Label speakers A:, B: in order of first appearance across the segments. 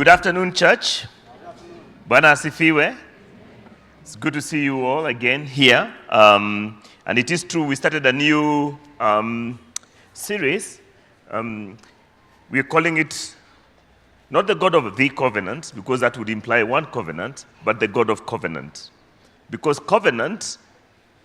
A: Good afternoon, church. Bwana asifiwe. It's good to see you all again here. And it is true, we started a new series. We're calling it not the God of the covenant, because that would imply one covenant, but the God of covenant. Because covenant,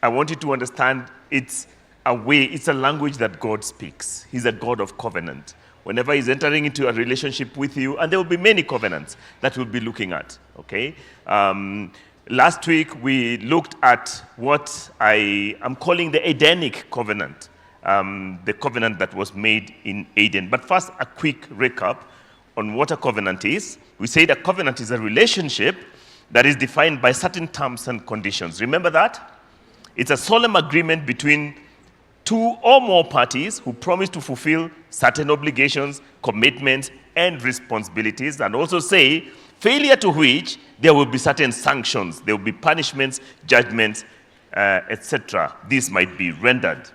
A: I want you to understand, it's a way, it's a language that God speaks. He's a God of covenant. Whenever he's entering into a relationship with you, and there will be many covenants that we'll be looking at, okay? Last week, we looked at what I am calling the Edenic covenant, the covenant that was made in Eden. But first, a quick recap on what a covenant is. We said a covenant is a relationship that is defined by certain terms and conditions. Remember that? It's a solemn agreement between two or more parties who promise to fulfill certain obligations, commitments, and responsibilities, and also say, failure to which there will be certain sanctions, there will be punishments, judgments, etc. This might be rendered.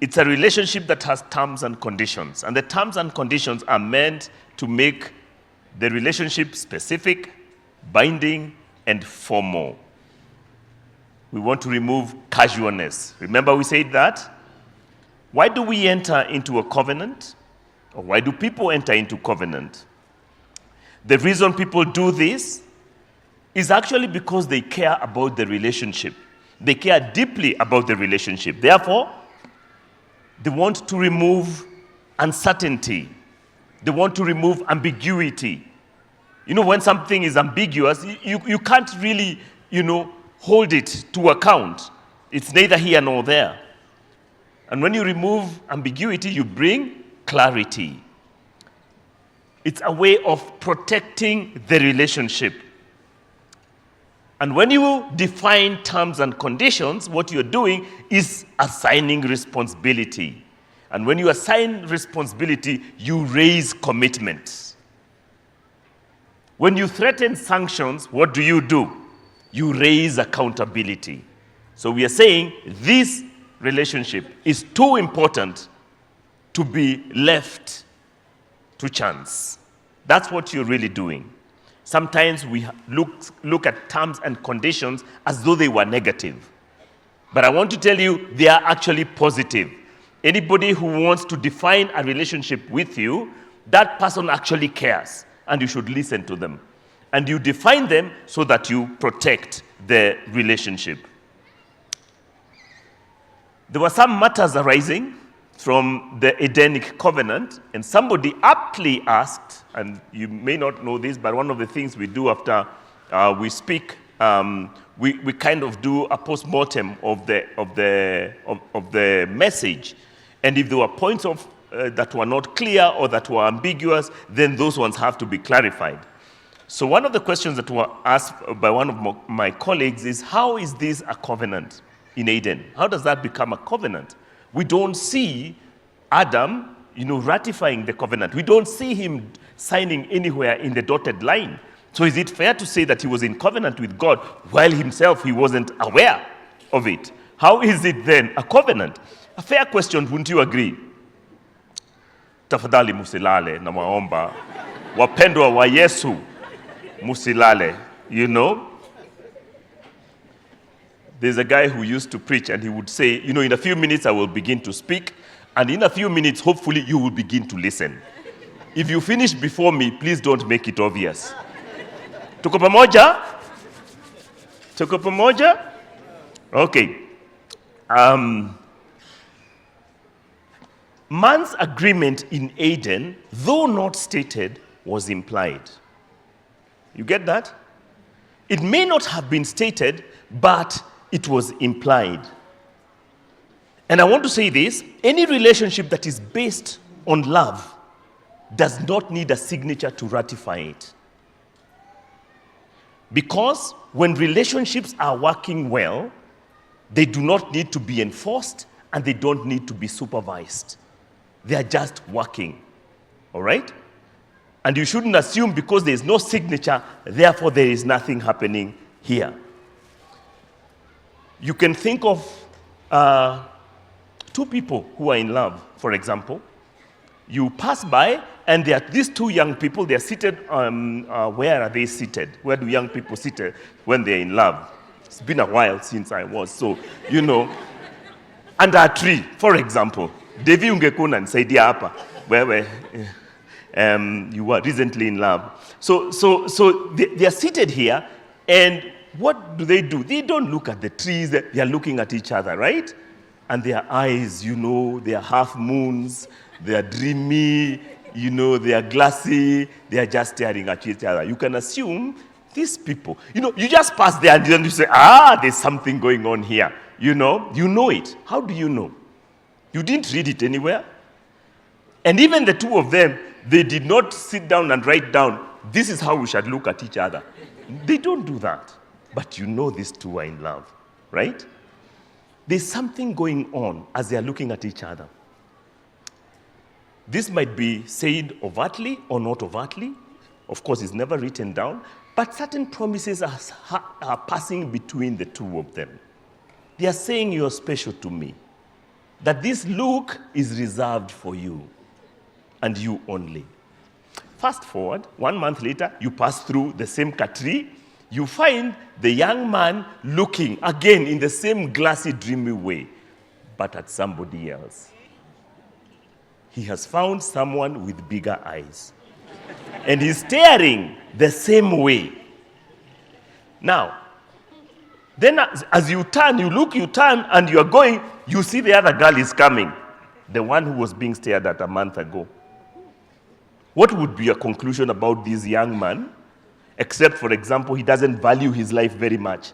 A: It's a relationship that has terms and conditions, and the terms and conditions are meant to make the relationship specific, binding, and formal. We want to remove casualness. Remember we said that? Why do we enter into a covenant? Or why do people enter into covenant? The reason people do this is actually because they care about the relationship. They care deeply about the relationship. Therefore, they want to remove uncertainty. They want to remove ambiguity. You know, when something is ambiguous, you can't really, hold it to account. It's neither here nor there. And when you remove ambiguity, you bring clarity. It's a way of protecting the relationship. And when you define terms and conditions, what you're doing is assigning responsibility. And when you assign responsibility, you raise commitment. When you threaten sanctions, what do? You raise accountability. So we are saying this relationship is too important to be left to chance. That's what you're really doing. Sometimes we look at terms and conditions as though they were negative. But I want to tell you, they are actually positive. Anybody who wants to define a relationship with you, that person actually cares, and you should listen to them. And you define them so that you protect the relationship. There were some matters arising from the Edenic covenant, and somebody aptly asked, and you may not know this, but one of the things we do after we speak, we kind of do a post-mortem of the message. And if there were points of that were not clear or that were ambiguous, then those ones have to be clarified. So one of the questions that were asked by one of my colleagues is, how is this a covenant in Eden? How does that become a covenant? We don't see Adam, ratifying the covenant. We don't see him signing anywhere in the dotted line. So is it fair to say that he was in covenant with God while himself he wasn't aware of it? How is it then a covenant? A fair question, wouldn't you agree? Tafadhali musilale na maomba. Wapendwa wa Yesu. Musilale, There's a guy who used to preach and he would say, in a few minutes I will begin to speak, and in a few minutes, hopefully, you will begin to listen. If you finish before me, please don't make it obvious. Tuko pamoja? Tuko pamoja? Okay. Man's agreement in Eden, though not stated, was implied. You get that? It may not have been stated, but it was implied. And I want to say this, any relationship that is based on love does not need a signature to ratify it. Because when relationships are working well, they do not need to be enforced and they don't need to be supervised. They are just working. All right? And you shouldn't assume because there is no signature, therefore there is nothing happening here. You can think of two people who are in love, for example, You pass by, and there are these two young people. They are seated. Where are they seated? Where do young people sit when they're in love? It's been a while since I was, so, under a tree, for example. Devi ungekuna nisaidia hapa, where you were recently in love. So they are seated here, and what do? They don't look at the trees. They are looking at each other, right? And their eyes, they are half moons. They are dreamy, they are glassy, they are just staring at each other. You can assume these people, you just pass there and then you say, there's something going on here. You know it. How do you know? You didn't read it anywhere. And even the two of them, they did not sit down and write down, this is how we should look at each other. They don't do that. But these two are in love, right? There's something going on as they are looking at each other. This might be said overtly or not overtly. Of course, it's never written down. But certain promises are passing between the two of them. They are saying, you're special to me. That this look is reserved for you. And you only. Fast forward, 1 month later, you pass through the same tree. You find the young man looking, again, in the same glassy, dreamy way, but at somebody else. He has found someone with bigger eyes. And he's staring the same way. Now, then as you turn, you turn, and you're going, you see the other girl is coming. The one who was being stared at a month ago. What would be your conclusion about this young man? Except, for example, he doesn't value his life very much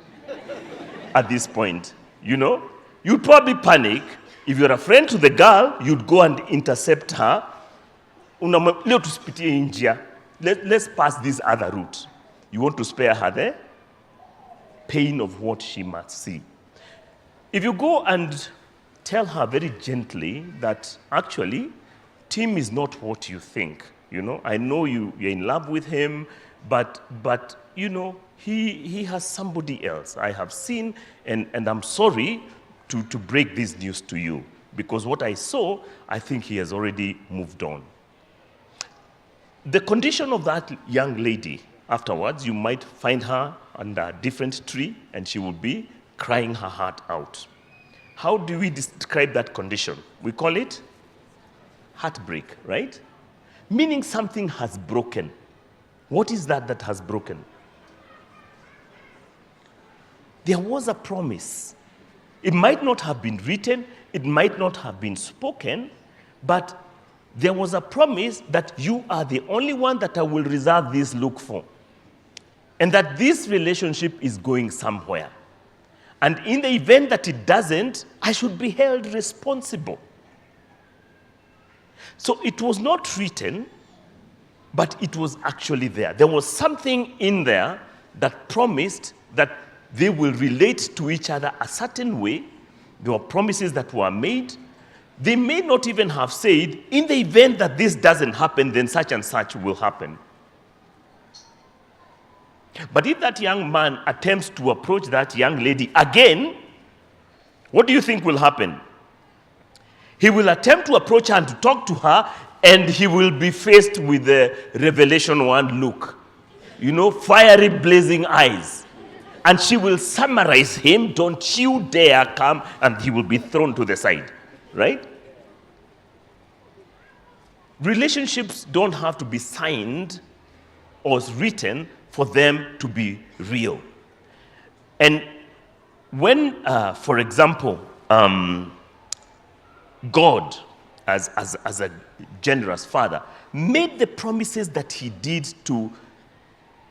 A: at this point. You'd probably panic. If you're a friend to the girl, you'd go and intercept her. Let's pass this other route. You want to spare her the pain of what she must see. If you go and tell her very gently that actually, Tim is not what you think. I know you're in love with him, but he has somebody else. I have seen, and I'm sorry to break this news to you, because what I saw, I think he has already moved on. The condition of that young lady, afterwards, you might find her under a different tree, and she will be crying her heart out. How do we describe that condition? We call it heartbreak, right? Meaning something has broken. What is that has broken? There was a promise. It might not have been written, it might not have been spoken, but there was a promise that you are the only one that I will reserve this look for. And that this relationship is going somewhere. And in the event that it doesn't, I should be held responsible. So it was not written, but it was actually there. There was something in there that promised that they will relate to each other a certain way. There were promises that were made. They may not even have said, in the event that this doesn't happen, then such and such will happen. But if that young man attempts to approach that young lady again, what do you think will happen? He will attempt to approach her and to talk to her, and he will be faced with the Revelation 1 look. Fiery, blazing eyes. And she will summarize him, don't you dare come, and he will be thrown to the side, right? Relationships don't have to be signed or written for them to be real. And when, for example, God, as a generous father, made the promises that he did to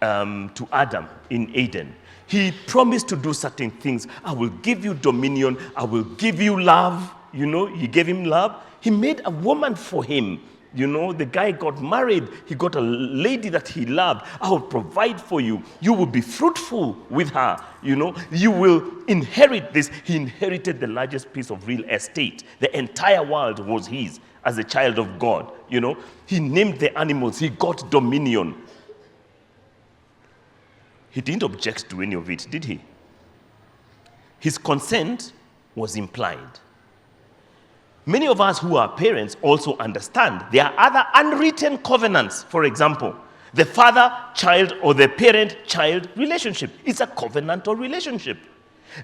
A: Adam in Eden, he promised to do certain things. I will give you dominion. I will give you love. He gave him love. He made a woman for him. The guy got married. He got a lady that he loved. I will provide for you. You will be fruitful with her. You will inherit this. He inherited the largest piece of real estate. The entire world was his as a child of God. He named the animals. He got dominion. He didn't object to any of it, did he? His consent was implied. Many of us who are parents also understand there are other unwritten covenants. For example, the father-child or the parent-child relationship. It's a covenantal relationship.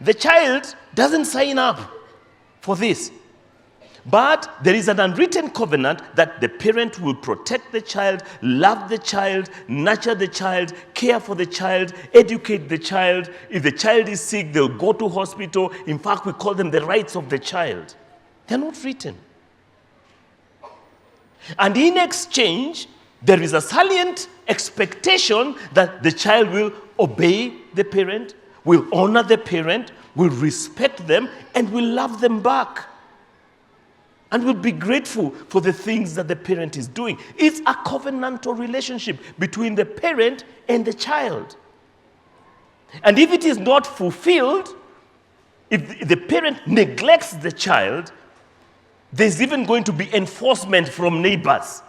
A: The child doesn't sign up for this. But there is an unwritten covenant that the parent will protect the child, love the child, nurture the child, care for the child, educate the child. If the child is sick, they'll go to hospital. In fact, we call them the rights of the child. They're not written. And in exchange, there is a salient expectation that the child will obey the parent, will honor the parent, will respect them, and will love them back. And will be grateful for the things that the parent is doing. It's a covenantal relationship between the parent and the child. And if it is not fulfilled, if the parent neglects the child, there's even going to be enforcement from neighbors.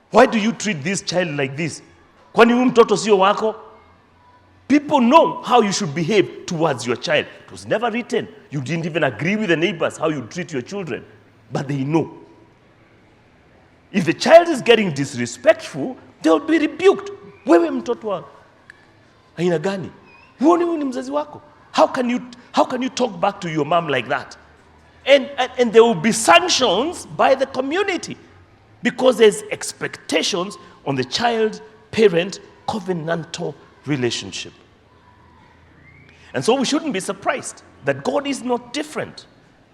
A: Why do you treat this child like this? Kwani huyu mtoto sio wako? People know how you should behave towards your child. It was never written. You didn't even agree with the neighbors how you treat your children. But they know. If the child is getting disrespectful, they'll be rebuked. Wewe mtoto wa aina gani? Huoni huyu ni mzazi wako? How can you talk back to your mom like that? And there will be sanctions by the community because there's expectations on the child-parent covenantal relationship. And so we shouldn't be surprised that God is not different.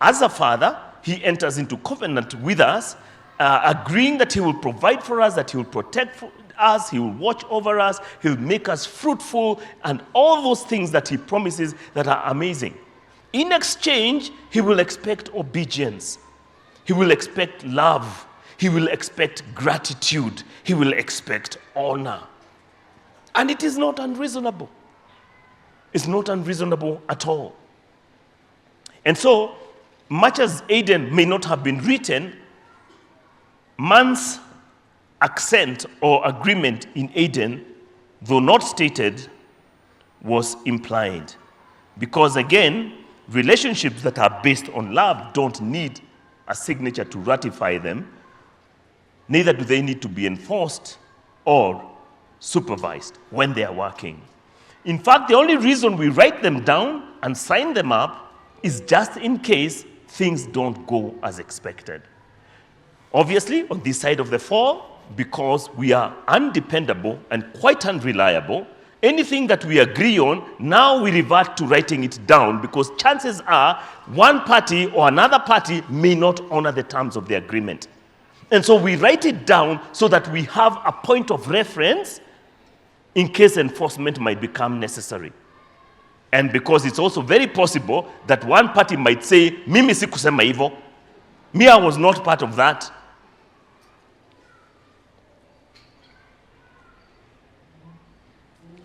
A: As a father, he enters into covenant with us, agreeing that he will provide for us, that he will protect us, he will watch over us, he'll make us fruitful, and all those things that he promises that are amazing. In exchange, he will expect obedience. He will expect love. He will expect gratitude. He will expect honor. And it is not unreasonable. It's not unreasonable at all. And so, much as Eden may not have been written, man's accent or agreement in Eden, though not stated, was implied. Because again, relationships that are based on love don't need a signature to ratify them. Neither do they need to be enforced or supervised when they are working. In fact, the only reason we write them down and sign them up is just in case things don't go as expected. Obviously, on this side of the fall, because we are undependable and quite unreliable, anything that we agree on, now we revert to writing it down because chances are one party or another party may not honor the terms of the agreement. And so we write it down so that we have a point of reference in case enforcement might become necessary. And because it's also very possible that one party might say, Mimi sikusema hivyo. Me, I was not part of that.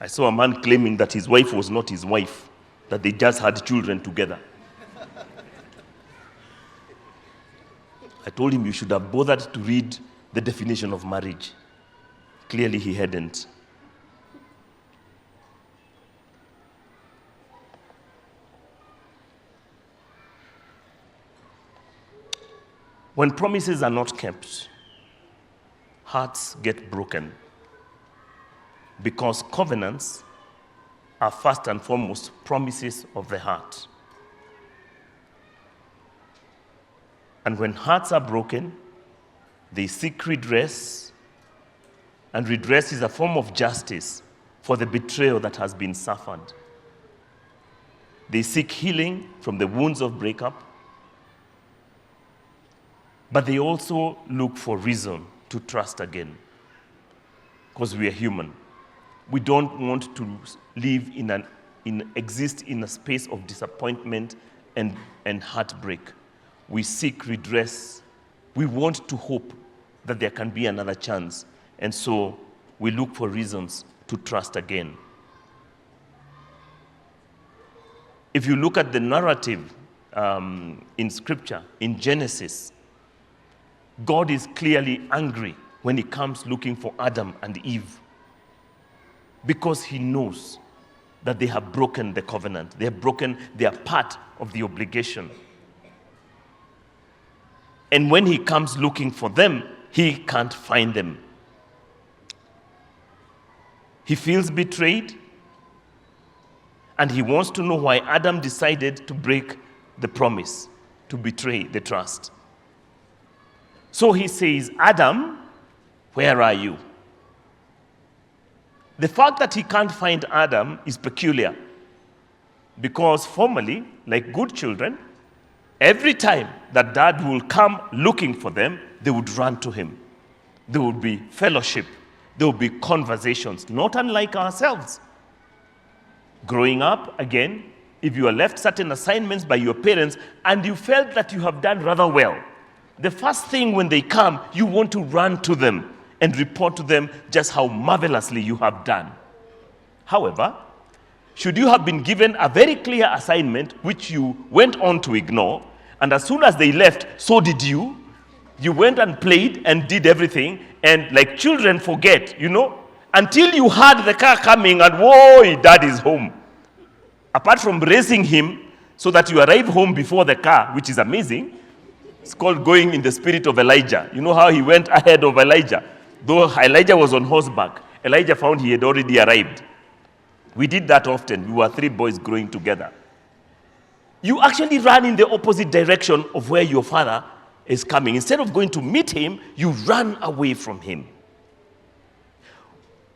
A: I saw a man claiming that his wife was not his wife, that they just had children together. I told him you should have bothered to read the definition of marriage. Clearly he hadn't. When promises are not kept, hearts get broken. Because covenants are first and foremost promises of the heart. And when hearts are broken, they seek redress, and redress is a form of justice for the betrayal that has been suffered. They seek healing from the wounds of breakup, but they also look for reason to trust again, because we are human. We don't want to live exist in a space of disappointment and heartbreak. We seek redress. We want to hope that there can be another chance. And so we look for reasons to trust again. If you look at the narrative in Scripture, in Genesis, God is clearly angry when he comes looking for Adam and Eve, because he knows that they have broken the covenant. They have broken their part of the obligation. And when he comes looking for them, he can't find them. He feels betrayed, and he wants to know why Adam decided to break the promise, to betray the trust. So he says, Adam, where are you? The fact that he can't find Adam is peculiar, because formerly, like good children, every time that dad will come looking for them, they would run to him. There would be fellowship. There would be conversations, not unlike ourselves. Growing up, again, if you are left certain assignments by your parents and you felt that you have done rather well, the first thing when they come, you want to run to them and report to them just how marvelously you have done. However, should you have been given a very clear assignment which you went on to ignore, and as soon as they left, so did you went and played and did everything, and like children forget, until you heard the car coming and, whoa, dad is home. Apart from raising him so that you arrive home before the car, which is amazing, it's called going in the spirit of Elijah. You know how he went ahead of Elijah? Though Elijah was on horseback, Elijah found he had already arrived. We did that often. We were 3 boys growing together. You actually ran in the opposite direction of where your father is coming. Instead of going to meet him, you run away from him.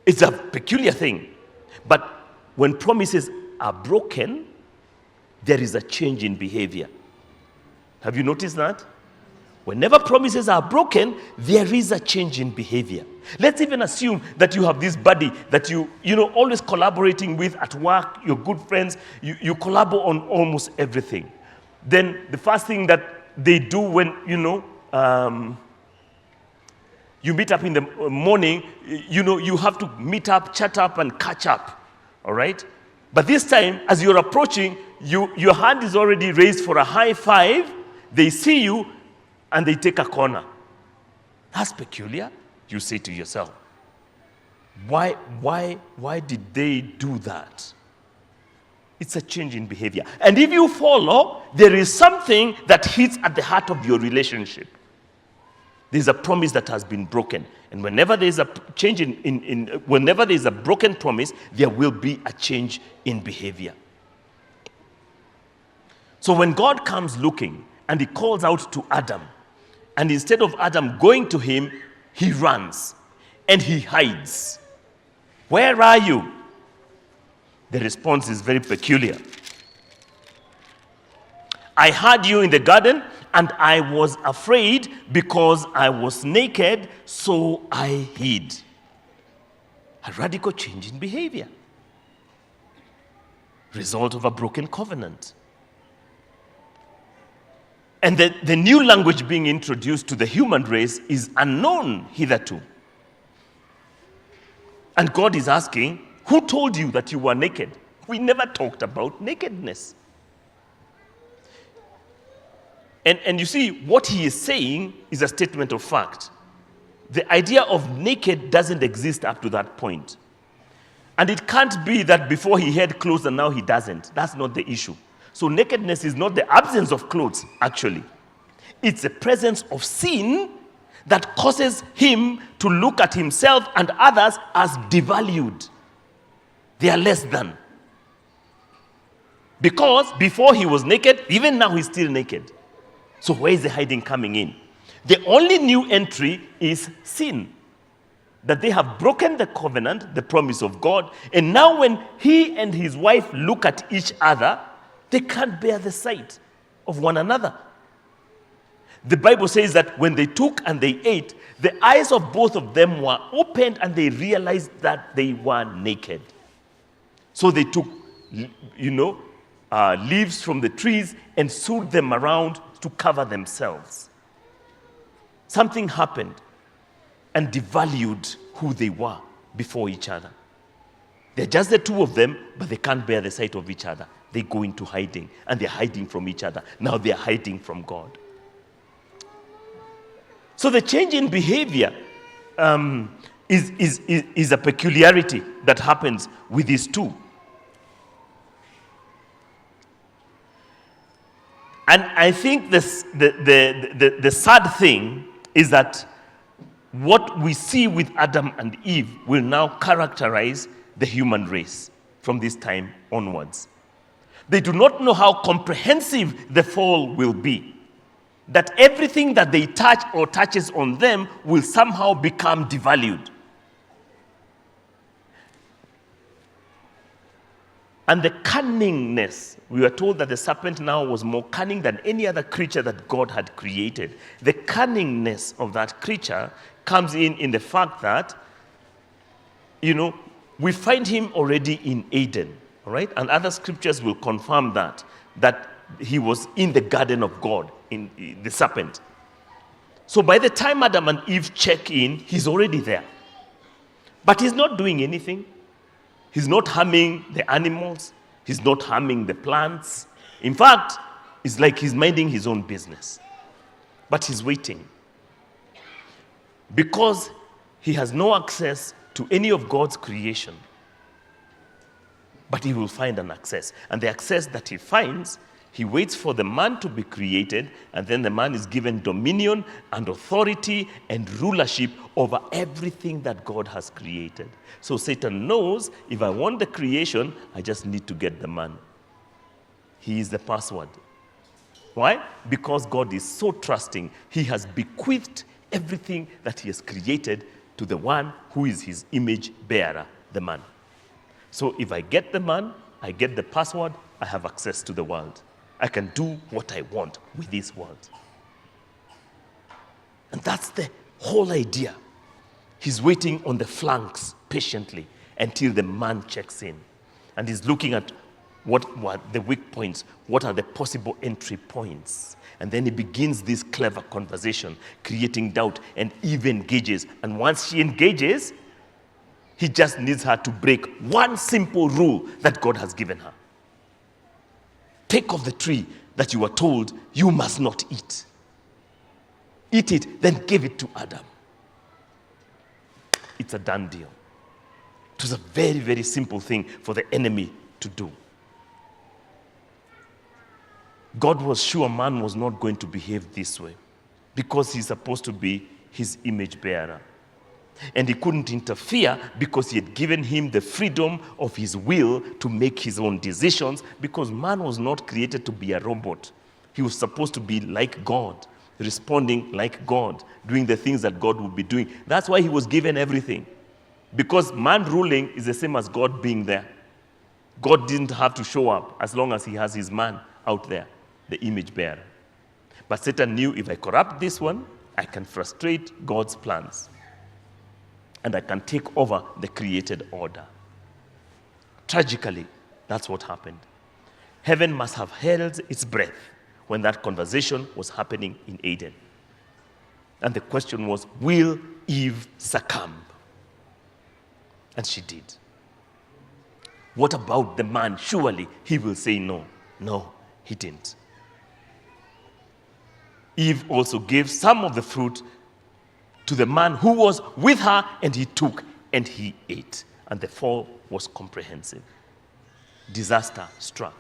A: It's a peculiar thing. But when promises are broken, there is a change in behavior. Have you noticed that? Whenever promises are broken, there is a change in behavior. Let's even assume that you have this buddy that you always collaborating with at work, you're good friends, you collaborate on almost everything. Then the first thing that they do when, you meet up in the morning, you have to meet up, chat up, and catch up, all right? But this time, as you're approaching, your hand is already raised for a high five, they see you, and they take a corner. That's peculiar, you say to yourself. Why did they do that? It's a change in behavior. And if you follow, there is something that hits at the heart of your relationship. There's a promise that has been broken. And whenever there's a change whenever there's a broken promise, there will be a change in behavior. So when God comes looking and he calls out to Adam, and instead of Adam going to him, he runs and he hides. Where are you? The response is very peculiar. I heard you in the garden, and I was afraid because I was naked, so I hid. A radical change in behavior. Result of a broken covenant. And the new language being introduced to the human race is unknown hitherto. And God is asking, who told you that you were naked? We never talked about nakedness. And you see, what he is saying is a statement of fact. The idea of naked doesn't exist up to that point. And it can't be that before he had clothes and now he doesn't. That's not the issue. So nakedness is not the absence of clothes, actually. It's the presence of sin that causes him to look at himself and others as devalued. They are less than. Because before he was naked, even now he's still naked. So where is the hiding coming in? The only new entry is sin. That they have broken the covenant, the promise of God, and now when he and his wife look at each other, they can't bear the sight of one another. The Bible says that when they took and they ate, the eyes of both of them were opened and they realized that they were naked. So they took, leaves from the trees and sewed them around to cover themselves. Something happened and devalued who they were before each other. They're just the two of them, but they can't bear the sight of each other. They go into hiding, and they're hiding from each other. Now they're hiding from God. So the change in behavior is a peculiarity that happens with these two. And I think the sad thing is that what we see with Adam and Eve will now characterize the human race from this time onwards. They do not know how comprehensive the fall will be. That everything that they touch or touches on them will somehow become devalued. And the cunningness, we were told that the serpent now was more cunning than any other creature that God had created. The cunningness of that creature comes in the fact that, we find him already in Eden, all right? And other scriptures will confirm that he was in the garden of God, in the serpent. So by the time Adam and Eve check in, he's already there. But he's not doing anything. He's not harming the animals. He's not harming the plants. In fact, it's like he's minding his own business. But he's waiting. Because he has no access to any of God's creation. But he will find an access. And the access that he finds, he waits for the man to be created, and then the man is given dominion and authority and rulership over everything that God has created. So Satan knows, if I want the creation, I just need to get the man. He is the password. Why? Because God is so trusting. He has bequeathed everything that he has created to the one who is his image bearer, the man. So if I get the man, I get the password, I have access to the world. I can do what I want with this world. And that's the whole idea. He's waiting on the flanks patiently until the man checks in. And he's looking at what were the weak points, what are the possible entry points. And then he begins this clever conversation, creating doubt, and Eve engages. And once she engages, he just needs her to break one simple rule that God has given her. Take of the tree that you were told you must not eat. Eat it, then give it to Adam. It's a done deal. It was a very, very simple thing for the enemy to do. God was sure man was not going to behave this way because he's supposed to be his image bearer. And he couldn't interfere because he had given him the freedom of his will to make his own decisions, because man was not created to be a robot. He was supposed to be like God, responding like God, doing the things that God would be doing. That's why he was given everything. Because man ruling is the same as God being there. God didn't have to show up as long as he has his man out there, the image bearer. But Satan knew, if I corrupt this one, I can frustrate God's plans. And I can take over the created order. Tragically, that's what happened. Heaven must have held its breath when that conversation was happening in Eden. And the question was, will Eve succumb? And she did. What about the man? Surely he will say no. No, he didn't. Eve also gave some of the fruit to the man who was with her, and he took and he ate. And the fall was comprehensive. Disaster struck.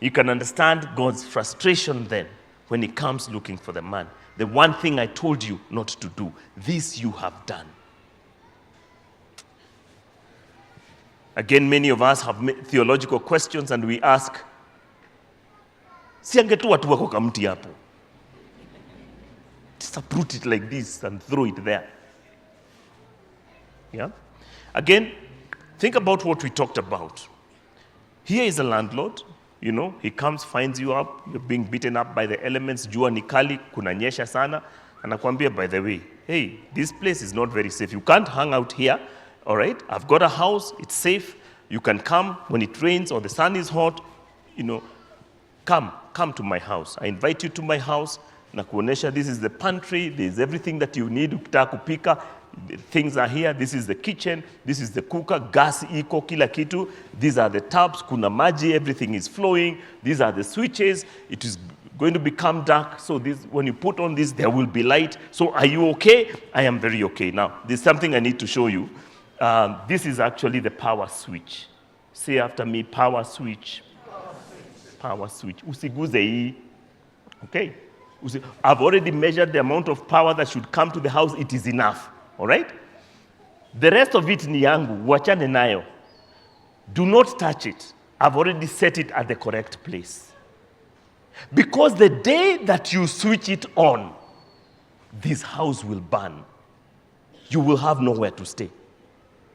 A: You can understand God's frustration then when he comes looking for the man. The one thing I told you not to do, this you have done. Again, many of us have theological questions and we ask, si angetua tu wako kamti hapo. Just uproot it like this and throw it there. Yeah? Again, think about what we talked about. Here is a landlord, he comes, finds you up, you're being beaten up by the elements, jua ni kali, kunanyesha sana, anakuambia, by the way, hey, this place is not very safe. You can't hang out here, all right? I've got a house, it's safe. You can come when it rains or the sun is hot, come to my house. I invite you to my house. Nakuonesha, this is the pantry, there's everything that you need, ukitaka kupika, things are here, this is the kitchen, this is the cooker, gas iko, kila kitu, these are the taps, kuna maji, everything is flowing, these are the switches, it is going to become dark, so this, when you put on this, there will be light. So are you okay? I am very okay. Now, there's something I need to show you. This is actually the power switch. Say after me, power switch. power switch. Usiguze hii. Okay? I've already measured the amount of power that should come to the house. It is enough. All right? The rest of it ni yangu. Wachane nayo. Do not touch it. I've already set it at the correct place. Because the day that you switch it on, this house will burn. You will have nowhere to stay.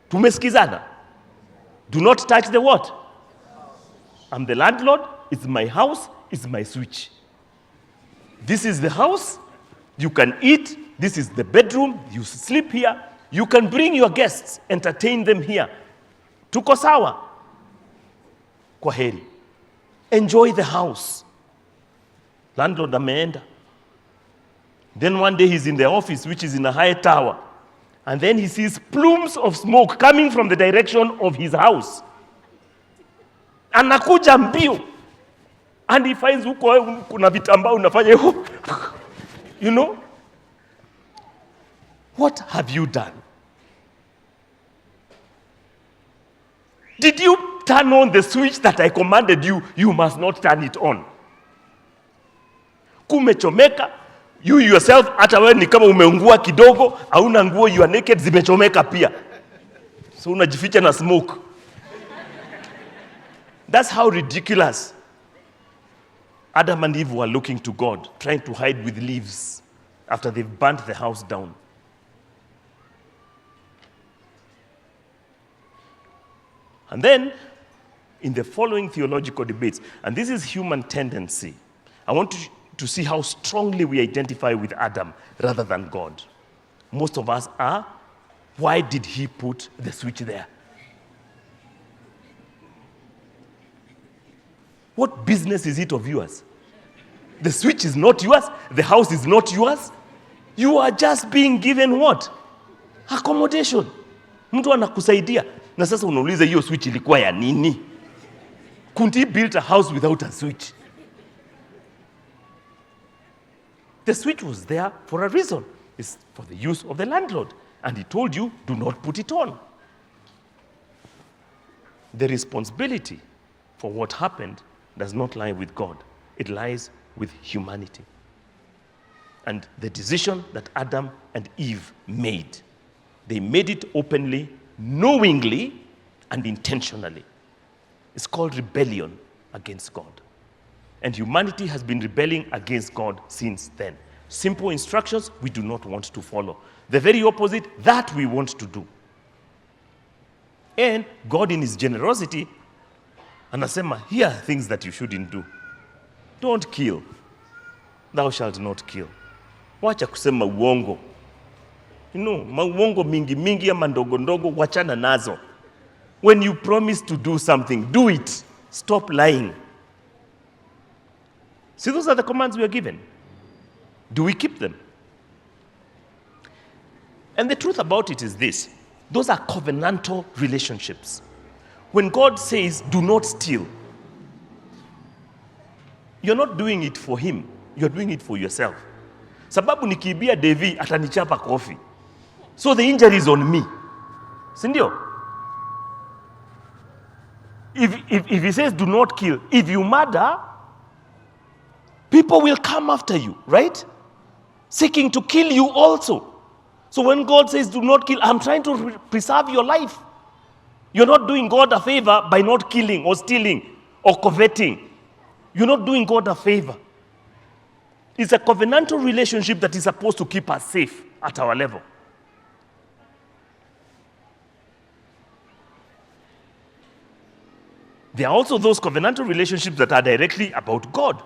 A: Tumesikizana? Do not touch the what? I'm the landlord. It's my house. It's my switch. This is the house. You can eat. This is the bedroom. You sleep here. You can bring your guests, entertain them here. Tuko sawa. Kwaheri. Enjoy the house. Landlord ameenda. Then one day he's in the office, which is in a high tower. And then he sees plumes of smoke coming from the direction of his house. Anakuja mbio. And he finds huko kuna vitambaa unafanya hivyo. You know? What have you done? Did you turn on the switch that I commanded you? You must not turn it on. Kumechomeka. You yourself, hata wewe ni kama umeungua kidogo, hauna nguo, you are naked, zimechomeka pia. So unajificha na smoke. That's how ridiculous. Adam and Eve were looking to God, trying to hide with leaves after they've burnt the house down. And then, in the following theological debates, and this is human tendency, I want to see how strongly we identify with Adam rather than God. Most of us are, why did he put the switch there? What business is it of yours? The switch is not yours. The house is not yours. You are just being given what? Accommodation. Mtu anakusaidia. Na sasa unauliza hiyo switch ilikuwa ya nini? Couldn't he build a house without a switch? The switch was there for a reason. It's for the use of the landlord. And he told you, do not put it on. The responsibility for what happened does not lie with God. It lies with humanity. And the decision that Adam and Eve made, they made it openly, knowingly, and intentionally. It's called rebellion against God. And humanity has been rebelling against God since then. Simple instructions we do not want to follow. The very opposite, that we want to do. And God in his generosity, anasema, here are things that you shouldn't do. Don't kill. Thou shalt not kill. Wacha kusema uongo. You know, mauongo mingi mingi ama ndogo ndogo, wachana nazo. When you promise to do something, do it. Stop lying. See, those are the commands we are given. Do we keep them? And the truth about it is this. Those are covenantal relationships. When God says, do not steal, you're not doing it for him. You're doing it for yourself. Sababu nikiibia Devi, atanichapa kofi. So the injury is on me. Sindio? If he says, do not kill, if you murder, people will come after you, right? Seeking to kill you also. So when God says, do not kill, I'm trying to preserve your life. You're not doing God a favor by not killing or stealing or coveting. You're not doing God a favor. It's a covenantal relationship that is supposed to keep us safe at our level. There are also those covenantal relationships that are directly about God.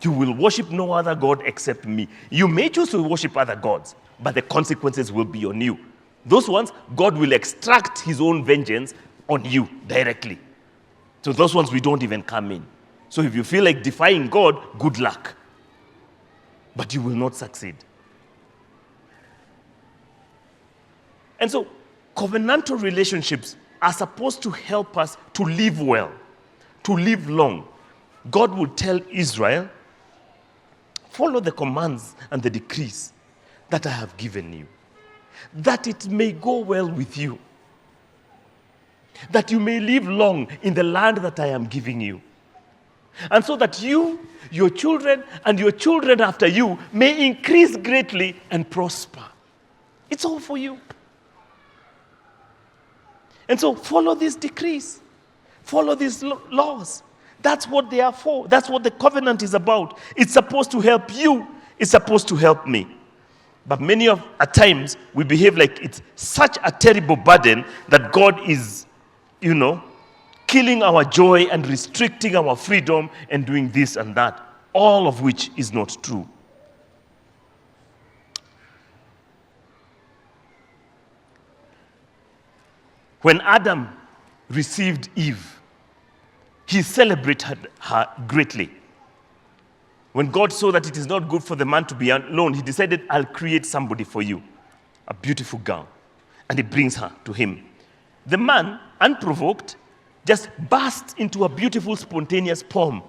A: You will worship no other God except me. You may choose to worship other gods, but the consequences will be on you. Those ones, God will extract his own vengeance on you directly. So those ones, we don't even come in. So if you feel like defying God, good luck. But you will not succeed. And so, covenantal relationships are supposed to help us to live well, to live long. God will tell Israel, follow the commands and the decrees that I have given you, that it may go well with you, that you may live long in the land that I am giving you. And so that you, your children, and your children after you may increase greatly and prosper. It's all for you. And so follow these decrees. Follow these laws. That's what they are for. That's what the covenant is about. It's supposed to help you. It's supposed to help me. But many of at times we behave like it's such a terrible burden that God is, killing our joy and restricting our freedom and doing this and that, all of which is not true. When Adam received Eve, he celebrated her greatly. When God saw that it is not good for the man to be alone, he decided, I'll create somebody for you, a beautiful girl. And he brings her to him. The man, unprovoked, just bursts into a beautiful, spontaneous poem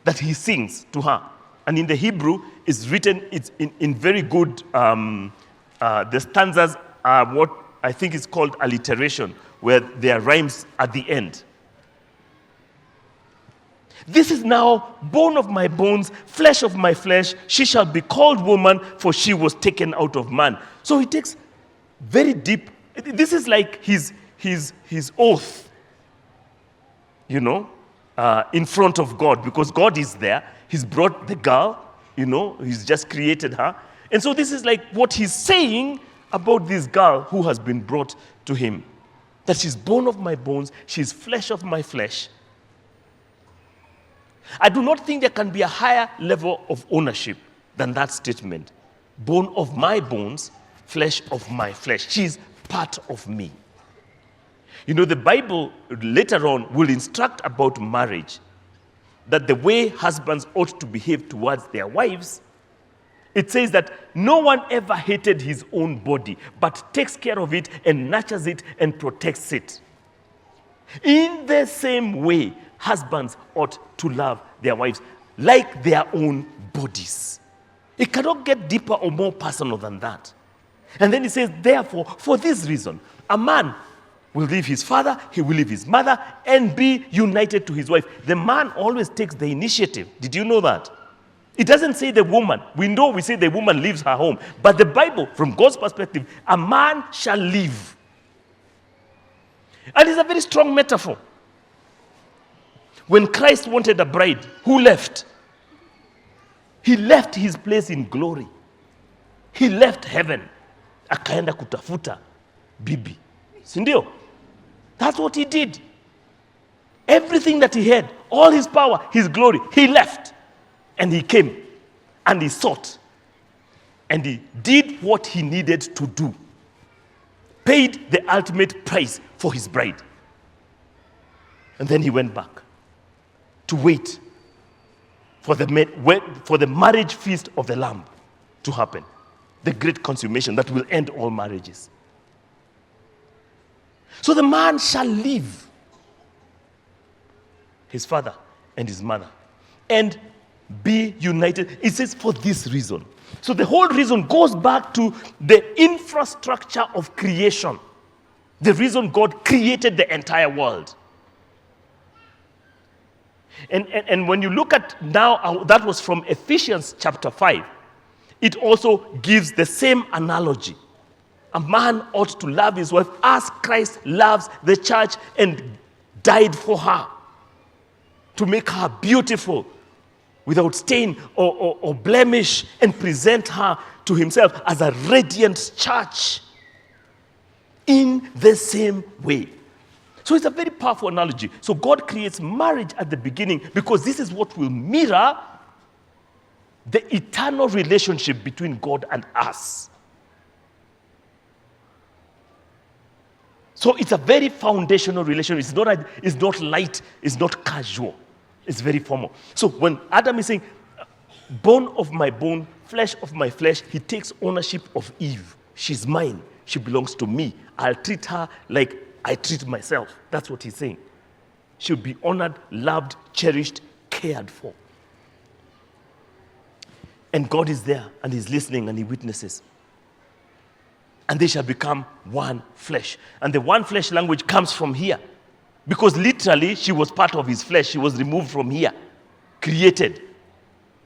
A: that he sings to her. And in the Hebrew, it's written it's in very good, the stanzas are what I think is called alliteration, where there are rhymes at the end. This is now bone of my bones, flesh of my flesh. She shall be called woman, for she was taken out of man. So he takes very deep. This is like his oath, in front of God, because God is there. He's brought the girl, he's just created her. And so this is like what he's saying about this girl who has been brought to him. That she's bone of my bones, she's flesh of my flesh. I do not think there can be a higher level of ownership than that statement. Bone of my bones, flesh of my flesh. She's part of me. The Bible later on will instruct about marriage, that the way husbands ought to behave towards their wives, it says that no one ever hated his own body, but takes care of it and nurtures it and protects it. In the same way, husbands ought to love their wives like their own bodies. It cannot get deeper or more personal than that. And then he says, therefore, for this reason, a man will leave his father, he will leave his mother, and be united to his wife. The man always takes the initiative. Did you know that? It doesn't say the woman. We say the woman leaves her home. But the Bible, from God's perspective, a man shall leave. And it's a very strong metaphor. When Christ wanted a bride, who left? He left his place in glory. He left heaven. Akaenda kutafuta bibi. Sindio? That's what he did. Everything that he had, all his power, his glory, he left. And he came. And he sought. And he did what he needed to do. Paid the ultimate price for his bride. And then he went back to wait for the marriage feast of the Lamb to happen. The great consummation that will end all marriages. So the man shall leave his father and his mother and be united. It says for this reason. So the whole reason goes back to the infrastructure of creation. The reason God created the entire world. And when you look at now, that was from Ephesians chapter 5. It also gives the same analogy. A man ought to love his wife as Christ loves the church and died for her. To make her beautiful, without stain or blemish, and present her to himself as a radiant church. In the same way. So it's a very powerful analogy. So God creates marriage at the beginning because this is what will mirror the eternal relationship between God and us. So it's a very foundational relationship. It's not light, it's not casual. It's very formal. So when Adam is saying, bone of my bone, flesh of my flesh, he takes ownership of Eve. She's mine. She belongs to me. I'll treat her like I treat myself. That's what he's saying. She'll be honored, loved, cherished, cared for. And God is there, and he's listening, and he witnesses. And they shall become one flesh. And the one flesh language comes from here. Because literally, she was part of his flesh. She was removed from here. created.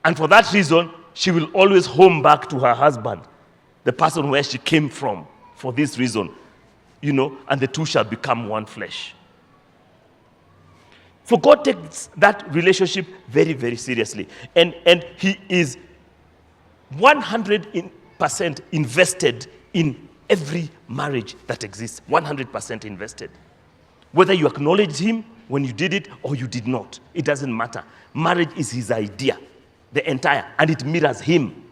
A: And for that reason, she will always home back to her husband, the person where she came from, for this reason, and the two shall become one flesh. So God takes that relationship very, very seriously. And he is 100% invested in every marriage that exists. 100% invested. Whether you acknowledged him when you did it or you did not, it doesn't matter. Marriage is his idea, the entire, and it mirrors him.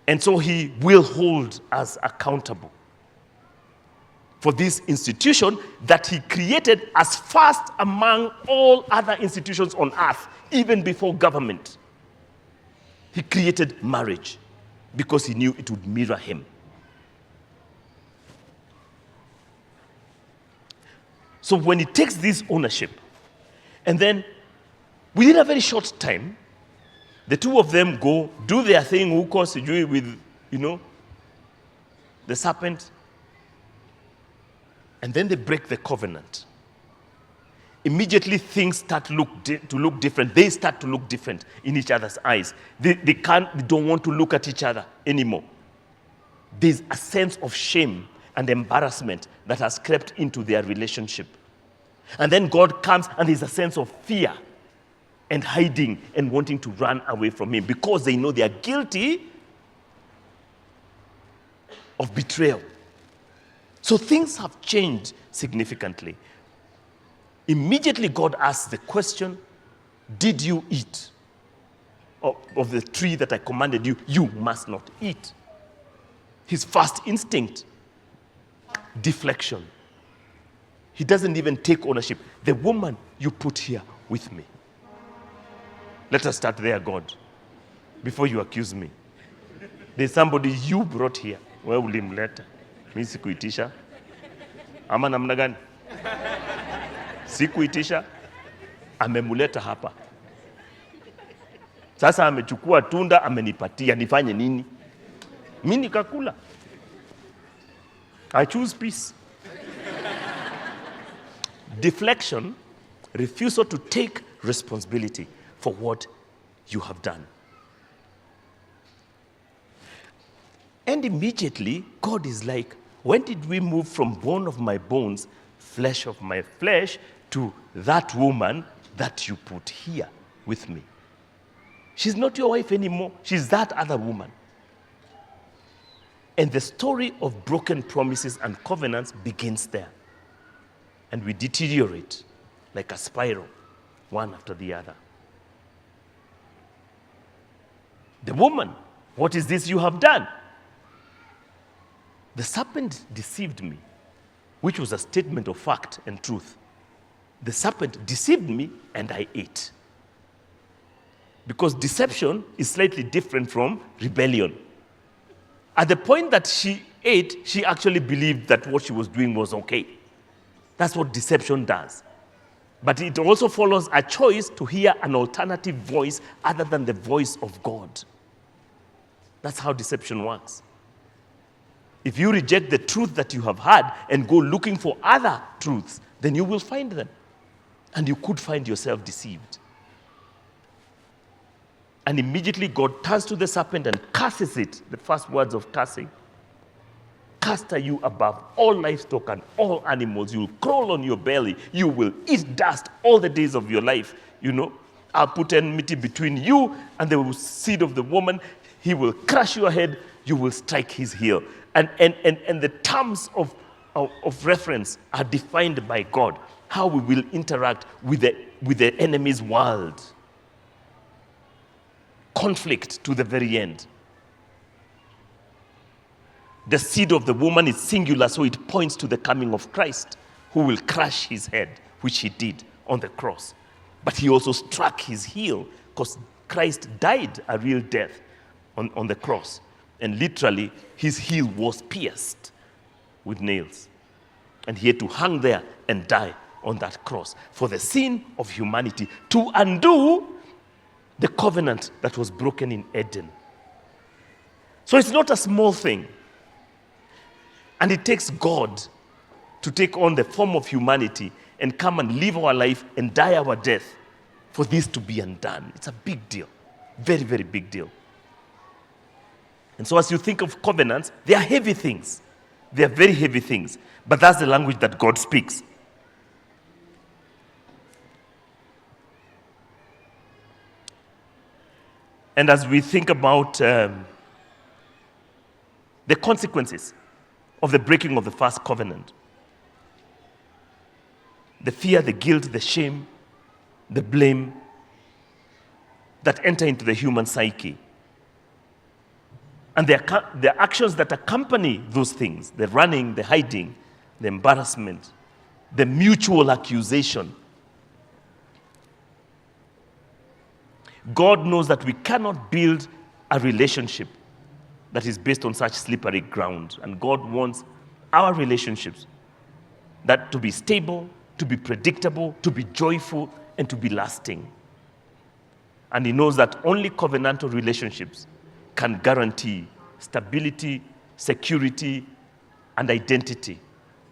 A: And so he will hold us accountable for this institution that he created as first among all other institutions on earth, even before government. He created marriage because he knew it would mirror him. So when he takes this ownership, and then within a very short time, the two of them go do their thing, with, the serpent, and then they break the covenant. Immediately things start to look different. They start to look different in each other's eyes. They don't want to look at each other anymore. There's a sense of shame and embarrassment that has crept into their relationship. And then God comes and there's a sense of fear and hiding and wanting to run away from him because they know they are guilty of betrayal. So things have changed significantly. Immediately God asks the question, did you eat of the tree that I commanded you? You must not eat. His first instinct, deflection. He doesn't even take ownership. The woman you put here with me. Let us start there, God, before you accuse me. There's somebody you brought here. Where will him later? Mimi sikuitisha. Ama namna gani? Sikuitisha. Amemuleta hapa. Sasa amechukua tunda amenipatia. Nifanye nini? Mimi nikakula. I choose peace. Deflection, refusal to take responsibility for what you have done. And immediately, God is like, when did we move from bone of my bones, flesh of my flesh, to that woman that you put here with me? She's not your wife anymore. She's that other woman. And the story of broken promises and covenants begins there. And we deteriorate like a spiral, one after the other. The woman, what is this you have done? The serpent deceived me, which was a statement of fact and truth. The serpent deceived me and I ate. Because deception is slightly different from rebellion. At the point that she ate, she actually believed that what she was doing was okay. That's what deception does. But it also follows a choice to hear an alternative voice other than the voice of God. That's how deception works. If you reject the truth that you have had and go looking for other truths, then you will find them. And you could find yourself deceived. And immediately God turns to the serpent and curses it. The first words of cursing. Cast are you above all livestock and all animals. You will crawl on your belly. You will eat dust all the days of your life. I'll put enmity between you and the seed of the woman. He will crush your head. You will strike his heel. And the terms of reference are defined by God. How we will interact with the enemy's world. Conflict to the very end. The seed of the woman is singular, so it points to the coming of Christ, who will crush his head, which he did on the cross. But he also struck his heel, because Christ died a real death on the cross. And literally, his heel was pierced with nails. And he had to hang there and die on that cross for the sin of humanity, to undo the covenant that was broken in Eden. So it's not a small thing. And it takes God to take on the form of humanity and come and live our life and die our death for this to be undone. It's a big deal. Very, very big deal. And so as you think of covenants, they are heavy things. They are very heavy things. But that's the language that God speaks. And as we think about the consequences of the breaking of the first covenant, the fear, the guilt, the shame, the blame that enter into the human psyche, and the actions that accompany those things, the running, the hiding, the embarrassment, the mutual accusation. God knows that we cannot build a relationship that is based on such slippery ground. And God wants our relationships that to be stable, to be predictable, to be joyful, and to be lasting. And He knows that only covenantal relationships can guarantee stability, security, and identity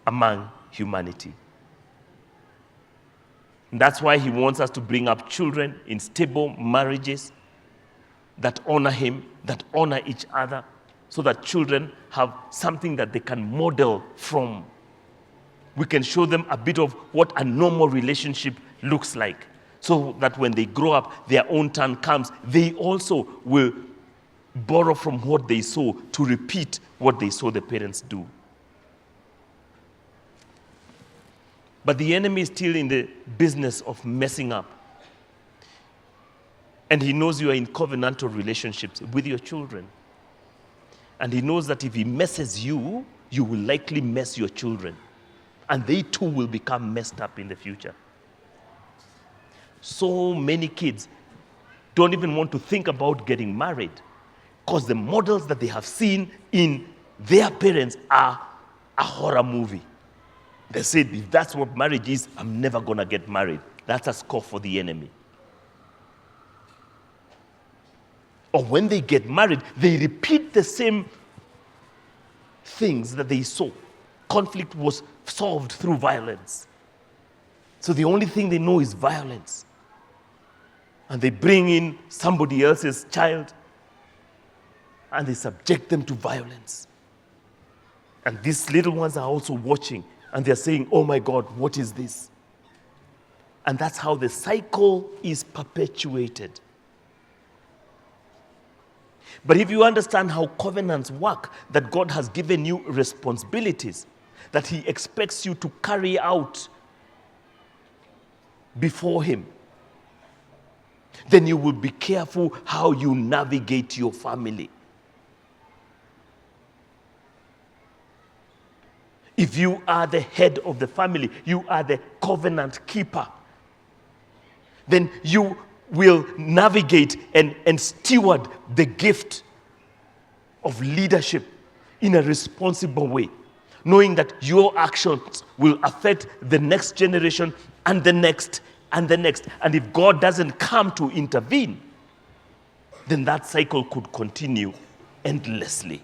A: among humanity. And that's why He wants us to bring up children in stable marriages that honor Him, that honor each other, so that children have something that they can model from. We can show them a bit of what a normal relationship looks like, so that when they grow up, their own turn comes, they also will borrow from what they saw to repeat what they saw the parents do. But the enemy is still in the business of messing up. And he knows you are in covenantal relationships with your children. And he knows that if he messes you, you will likely mess your children. And they too will become messed up in the future. So many kids don't even want to think about getting married because the models that they have seen in their parents are a horror movie. They said, if that's what marriage is, I'm never going to get married. That's a score for the enemy. Or when they get married, they repeat the same things that they saw. Conflict was solved through violence. So the only thing they know is violence. And they bring in somebody else's child and they subject them to violence. And these little ones are also watching. And they're saying, oh my God, what is this? And that's how the cycle is perpetuated. But if you understand how covenants work, that God has given you responsibilities that He expects you to carry out before Him, then you will be careful how you navigate your family. If you are the head of the family, you are the covenant keeper, then you will navigate and steward the gift of leadership in a responsible way, knowing that your actions will affect the next generation and the next and the next. And if God doesn't come to intervene, then that cycle could continue endlessly.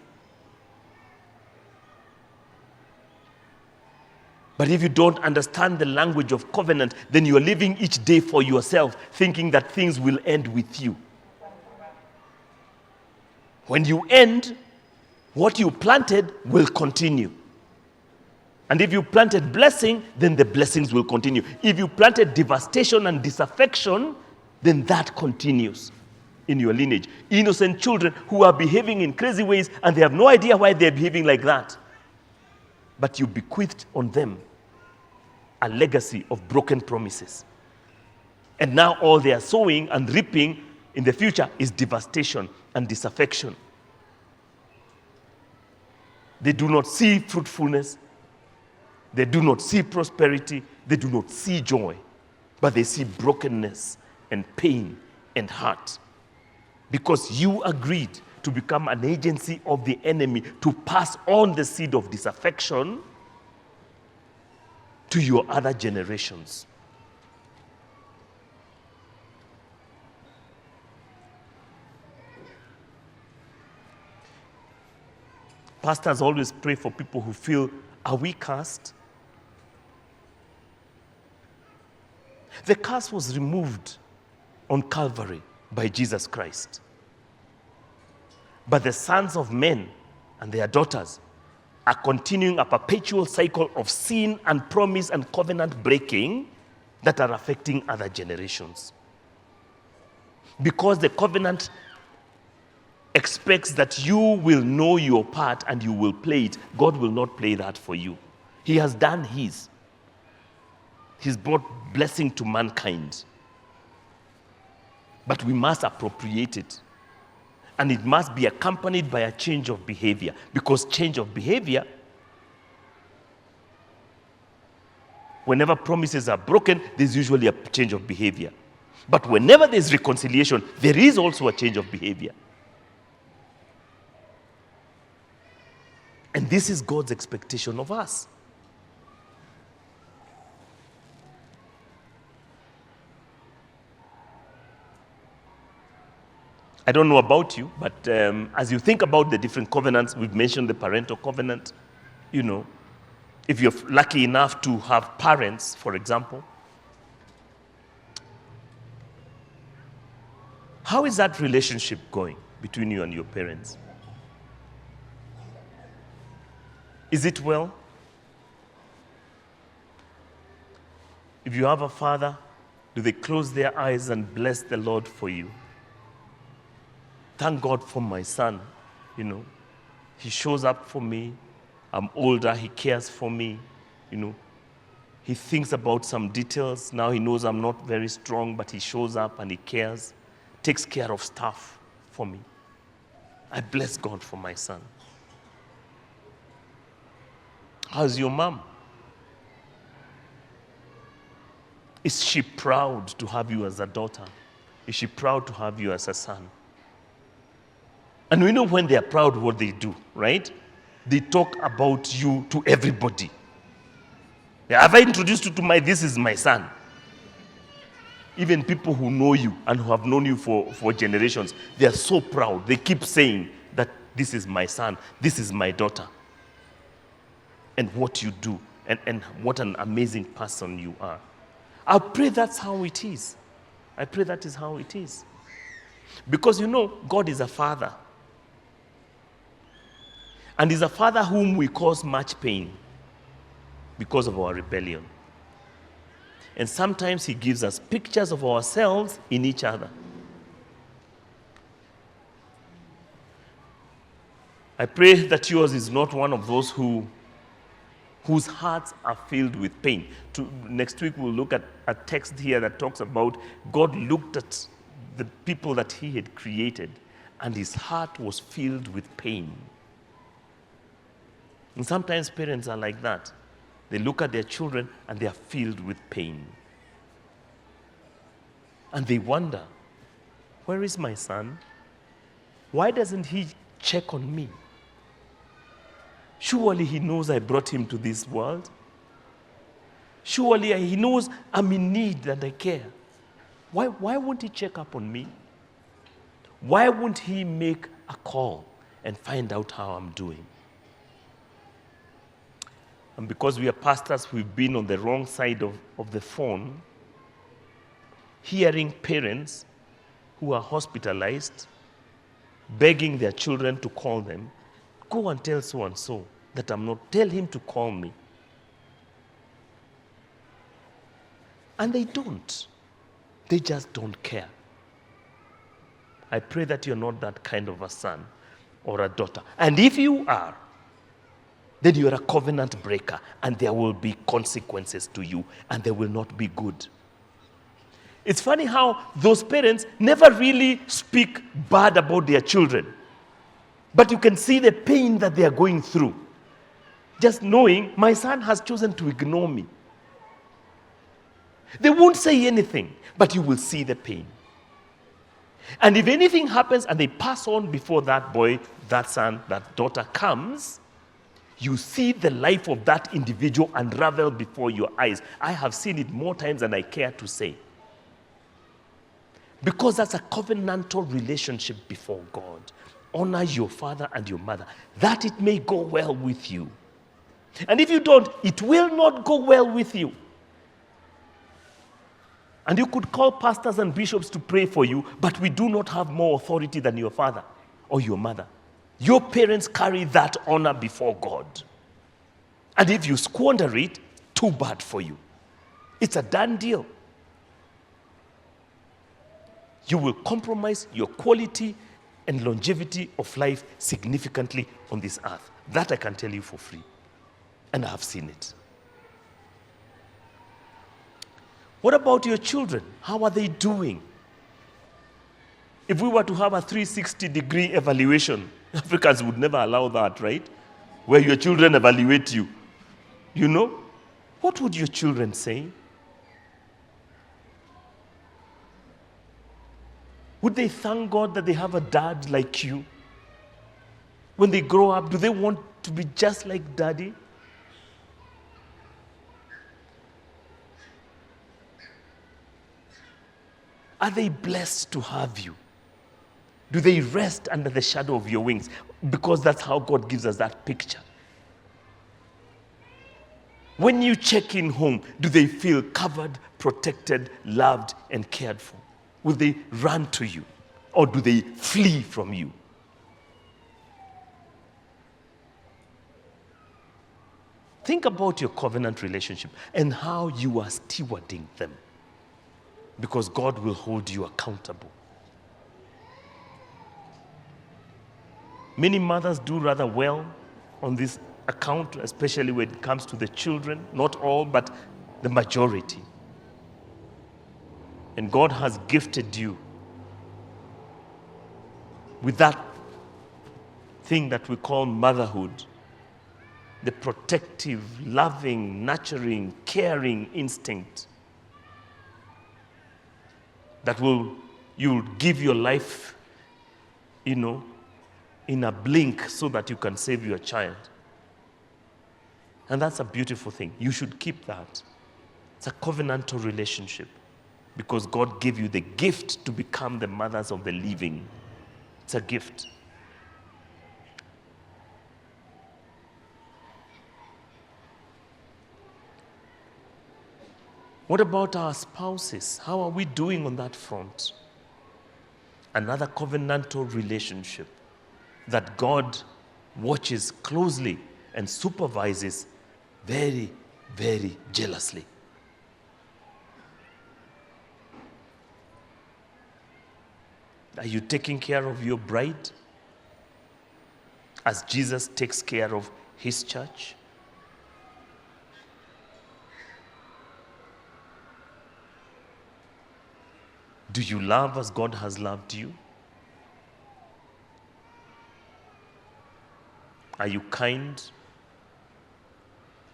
A: But if you don't understand the language of covenant, then you are living each day for yourself, thinking that things will end with you. When you end, what you planted will continue. And if you planted blessing, then the blessings will continue. If you planted devastation and disaffection, then that continues in your lineage. Innocent children who are behaving in crazy ways and they have no idea why they're behaving like that. But you bequeathed on them a legacy of broken promises. And now all they are sowing and reaping in the future is devastation and disaffection. They do not see fruitfulness. They do not see prosperity. They do not see joy. But they see brokenness and pain and hurt. Because you agreed to become an agency of the enemy to pass on the seed of disaffection to your other generations. Pastors always pray for people who feel, are we cursed? The curse was removed on Calvary by Jesus Christ. But the sons of men and their daughters are continuing a perpetual cycle of sin and promise and covenant breaking that are affecting other generations. Because the covenant expects that you will know your part and you will play it, God will not play that for you. He has done his. He's brought blessing to mankind. But we must appropriate it. And it must be accompanied by a change of behavior. Because change of behavior, whenever promises are broken, there's usually a change of behavior. But whenever there's reconciliation, there is also a change of behavior. And this is God's expectation of us. I don't know about you, but as you think about the different covenants, we've mentioned the parental covenant. You know, if you're lucky enough to have parents, for example, how is that relationship going between you and your parents? Is it well? If you have a father, do they close their eyes and bless the Lord for you? Thank God for my son, you know. He shows up for me. I'm older, he cares for me, you know. He thinks about some details. Now he knows I'm not very strong, but he shows up and he cares, takes care of stuff for me. I bless God for my son. How's your mom? Is she proud to have you as a daughter? Is she proud to have you as a son? And we know when they are proud what they do, right? They talk about you to everybody. Yeah, have I introduced you to this is my son? Even people who know you and who have known you for generations, they are so proud. They keep saying that this is my son, this is my daughter. And what you do, and what an amazing person you are. I pray that's how it is. I pray that is how it is. Because you know, God is a father. And he's a father whom we cause much pain because of our rebellion. And sometimes he gives us pictures of ourselves in each other. I pray that yours is not one of those whose hearts are filled with pain. Next week we'll look at a text here that talks about God looked at the people that he had created and his heart was filled with pain. And sometimes parents are like that. They look at their children and they are filled with pain. And they wonder, where is my son? Why doesn't he check on me? Surely he knows I brought him to this world. Surely he knows I'm in need and I care. Why won't he check up on me? Why won't he make a call and find out how I'm doing? And because we are pastors, we've been on the wrong side of the phone, hearing parents who are hospitalized, begging their children to call them, go and tell so-and-so that I'm not, tell him to call me. And they don't. They just don't care. I pray that you're not that kind of a son or a daughter. And if you are, then you are a covenant breaker, and there will be consequences to you, and they will not be good. It's funny how those parents never really speak bad about their children, but you can see the pain that they are going through. Just knowing my son has chosen to ignore me. They won't say anything, but you will see the pain. And if anything happens and they pass on before that boy, that son, that daughter comes, you see the life of that individual unravel before your eyes. I have seen it more times than I care to say. Because that's a covenantal relationship before God. Honor your father and your mother, that it may go well with you. And if you don't, it will not go well with you. And you could call pastors and bishops to pray for you, but we do not have more authority than your father or your mother. Your parents carry that honor before God. And if you squander it, too bad for you. It's a done deal. You will compromise your quality and longevity of life significantly on this earth. That I can tell you for free. And I have seen it. What about your children? How are they doing? If we were to have a 360-degree evaluation, Africans would never allow that, right? Where your children evaluate you. You know? What would your children say? Would they thank God that they have a dad like you? When they grow up, do they want to be just like daddy? Are they blessed to have you? Do they rest under the shadow of your wings? Because that's how God gives us that picture. When you check in home, do they feel covered, protected, loved, and cared for? Will they run to you? Or do they flee from you? Think about your covenant relationship and how you are stewarding them. Because God will hold you accountable. Many mothers do rather well on this account, especially when it comes to the children. Not all, but the majority. And God has gifted you with that thing that we call motherhood. The protective, loving, nurturing, caring instinct that you'll give your life, in a blink so that you can save your child. And that's a beautiful thing. You should keep that. It's a covenantal relationship because God gave you the gift to become the mothers of the living. It's a gift. What about our spouses? How are we doing on that front? Another covenantal relationship that God watches closely and supervises very, very jealously. Are you taking care of your bride as Jesus takes care of his church? Do you love as God has loved you? Are you kind?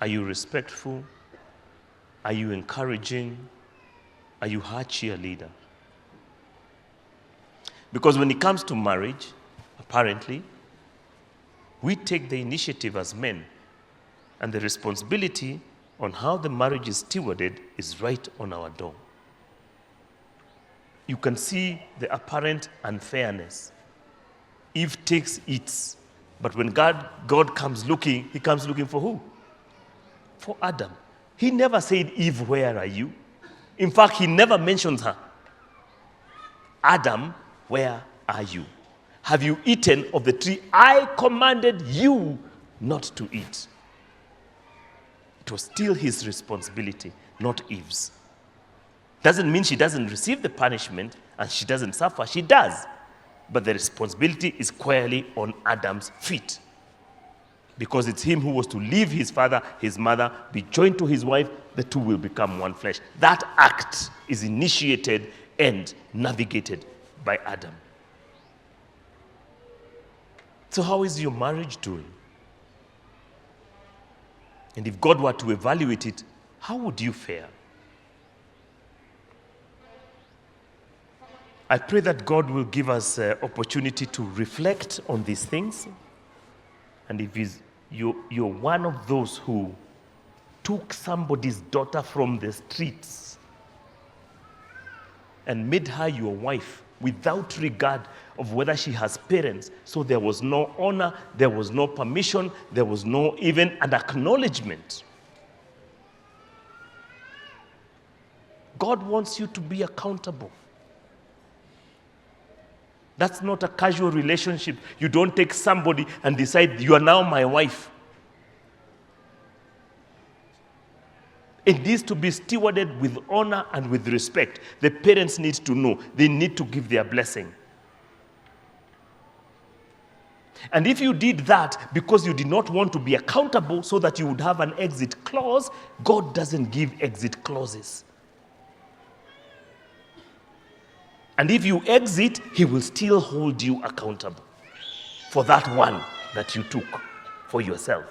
A: Are you respectful? Are you encouraging? Are you her cheerleader? Because when it comes to marriage, apparently, we take the initiative as men, and the responsibility on how the marriage is stewarded is right on our door. You can see the apparent unfairness. Eve takes it, but when God comes looking, he comes looking for who? For Adam. He never said, Eve, where are you? In fact, he never mentions her. Adam, where are you? Have you eaten of the tree I commanded you not to eat? It was still his responsibility, not Eve's. Doesn't mean she doesn't receive the punishment and she doesn't suffer. She does. But the responsibility is squarely on Adam's feet. Because it's him who was to leave his father, his mother, be joined to his wife, the two will become one flesh. That act is initiated and navigated by Adam. So how is your marriage doing? And if God were to evaluate it, how would you fare? I pray that God will give us opportunity to reflect on these things. And if you're one of those who took somebody's daughter from the streets and made her your wife without regard of whether she has parents, so there was no honor, there was no permission, there was no even an acknowledgement. God wants you to be accountable. That's not a casual relationship. You don't take somebody and decide, you are now my wife. It needs to be stewarded with honor and with respect. The parents need to know. They need to give their blessing. And if you did that because you did not want to be accountable so that you would have an exit clause, God doesn't give exit clauses. And if you exit, he will still hold you accountable for that one that you took for yourself.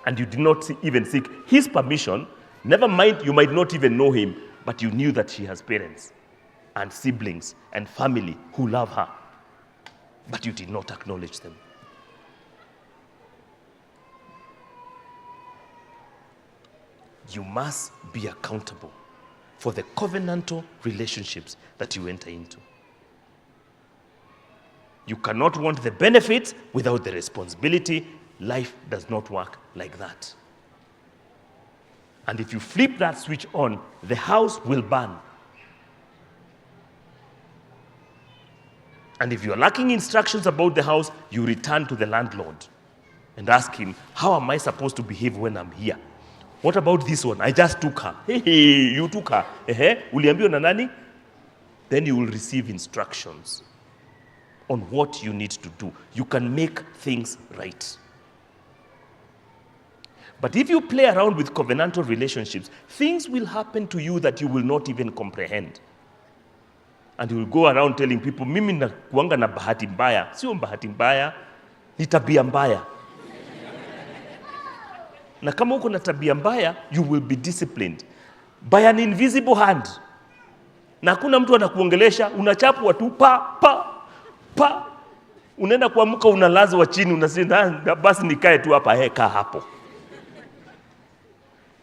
A: And you did not even seek his permission. Never mind, you might not even know him, but you knew that she has parents and siblings and family who love her. But you did not acknowledge them. You must be accountable for the covenantal relationships that you enter into. You cannot want the benefits without the responsibility. Life does not work like that. And if you flip that switch on, the house will burn. And if you're lacking instructions about the house, you return to the landlord and ask him, how am I supposed to behave when I'm here? What about this one? I just took her. Hey, you took her. Uliambiwa na nani? Then you will receive instructions on what you need to do. You can make things right. But if you play around with covenantal relationships, things will happen to you that you will not even comprehend. And you will go around telling people, mimi nakuanga na bahati mbaya. Sio bahati mbaya, ni tabia mbaya. Na kama uko na tabia mbaya, you will be disciplined by an invisible hand. Na hakuna mtu anakuongelesha, unachapwa tu pa. Unaenda kuamka unalazwa chini, unasema basi nikae tu hapa, heka hapo.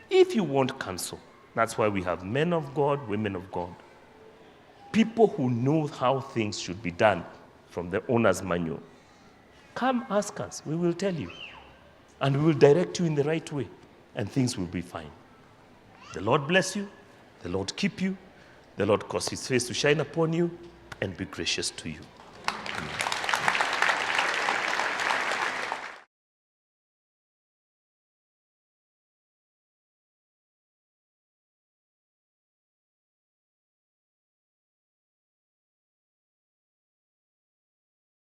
A: If you want counsel, that's why we have men of God, women of God. People who know how things should be done from the owner's manual. Come ask us, we will tell you. And we will direct you in the right way, and things will be fine. The Lord bless you, the Lord keep you, the Lord cause his face to shine upon you, and be gracious to you.